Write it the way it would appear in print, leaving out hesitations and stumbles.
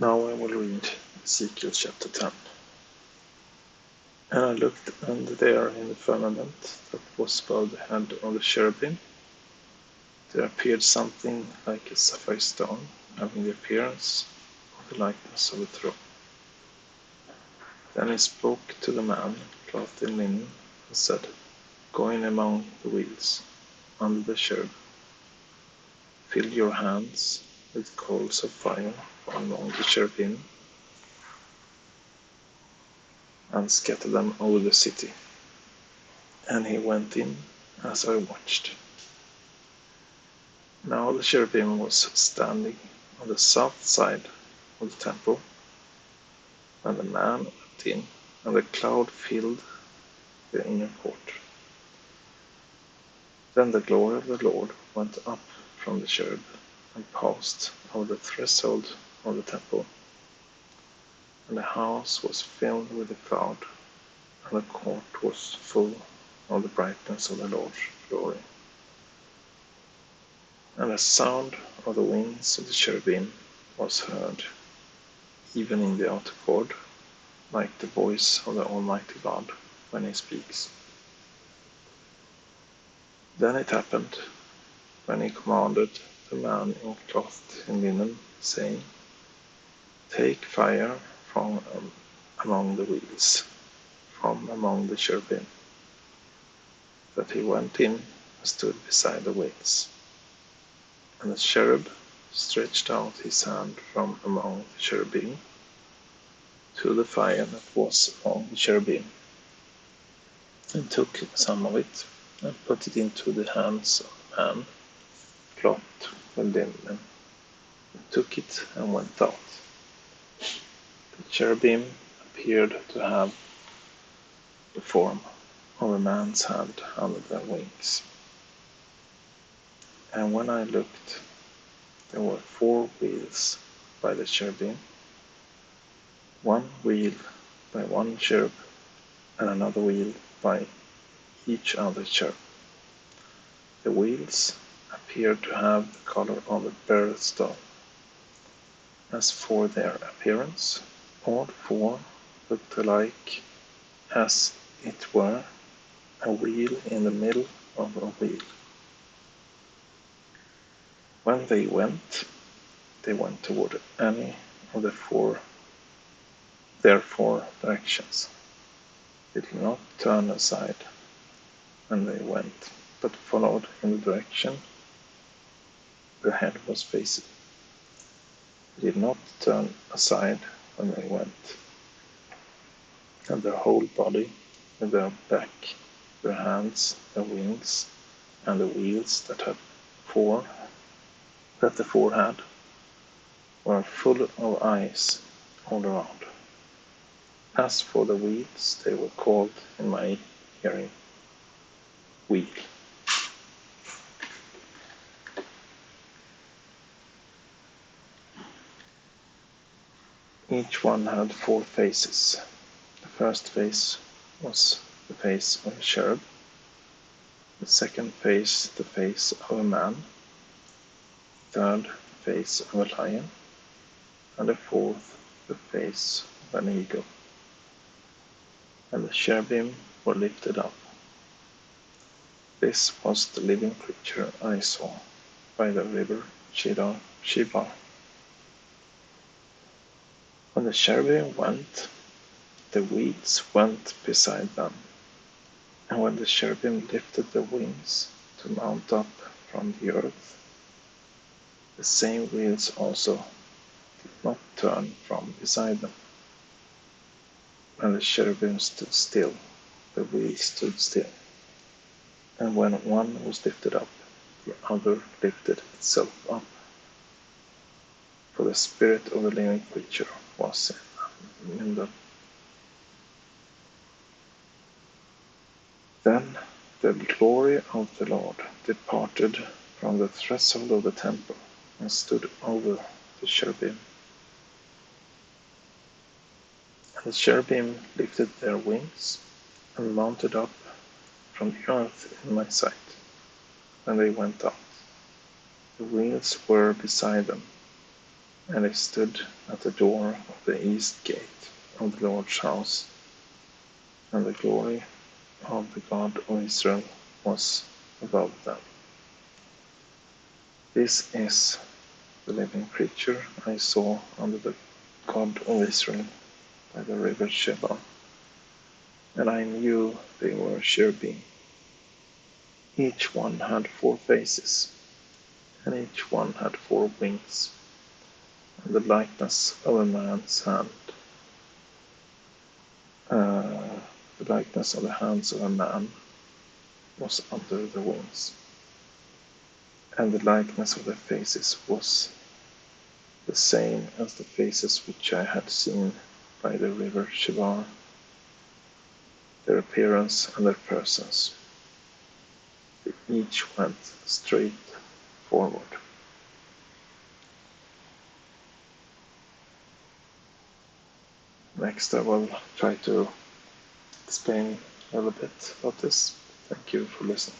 Now I will read Ezekiel chapter 10. And I looked, and there in the firmament that was above the head of the cherubim, there appeared something like a sapphire stone, having the appearance of the likeness of a throne. Then he spoke to the man clothed in linen, and said, Go in among the wheels, under the cherub. Fill your hands with coals of fire from among the cherubim, and scatter them over the city. And he went in as I watched. Now the cherubim was standing on the south side of the temple, when the man went in, and the cloud filled the inner court. Then the glory of the Lord went up from the cherub and passed over the threshold of the temple. And the house was filled with a cloud, and the court was full of the brightness of the Lord's glory. And the sound of the wings of the cherubim was heard, even in the outer court, like the voice of the Almighty God when he speaks. Then it happened, when he commanded the man clothed in linen, saying, Take fire from among the wheels, from among the cherubim, that he went in and stood beside the wheels. And the cherub stretched out his hand from among the cherubim to the fire that was among the cherubim, and took some of it, and put it into the hands of the man clothed with linen, and took it and went out. The cherubim appeared to have the form of a man's hand under their wings. And when I looked, there were 4 wheels by the cherubim, 1 wheel by one cherub, and another wheel by each other cherub. The wheels appeared to have the color of the beryl stone. As for their appearance, all 4 looked alike, as it were a wheel in the middle of a wheel. When they went toward any of their 4 directions. They did not turn aside when they went, but followed in the direction the head was facing. They did not turn aside when they went, and their whole body, with their back, their hands, their wings, and the wheels that the 4 had, were full of eyes all around. As for the wheels, they were called in my hearing wheel. Each one had 4 faces. The first face was the face of a cherub, the second face the face of a man, the third the face of a lion, and the 4th the face of an eagle. And the cherubim were lifted up. This was the living creature I saw by the river Chebar. When the cherubim went, the wheels went beside them, and when the cherubim lifted their wings to mount up from the earth, the same wheels also did not turn from beside them. When the cherubim stood still, the wheels stood still, and when one was lifted up, the other lifted itself up. For the spirit of the living creature was in them. Then the glory of the Lord departed from the threshold of the temple and stood over the cherubim. And the cherubim lifted their wings and mounted up from the earth in my sight, and they went out. The wheels were beside them, And he stood at the door of the east gate of the Lord's house, and the glory of the God of Israel was above them. This is the living creature I saw under the God of Israel by the river Chebar, and I knew they were cherubim. Each one had 4 faces, and each one had 4 wings, and the likeness of a man's hand, the likeness of the hands of a man was under the wings, and the likeness of the faces was the same as the faces which I had seen by the river Chebar, their appearance and their persons. They each went straight forward. Next, I will try to explain a little bit about this. Thank you for listening.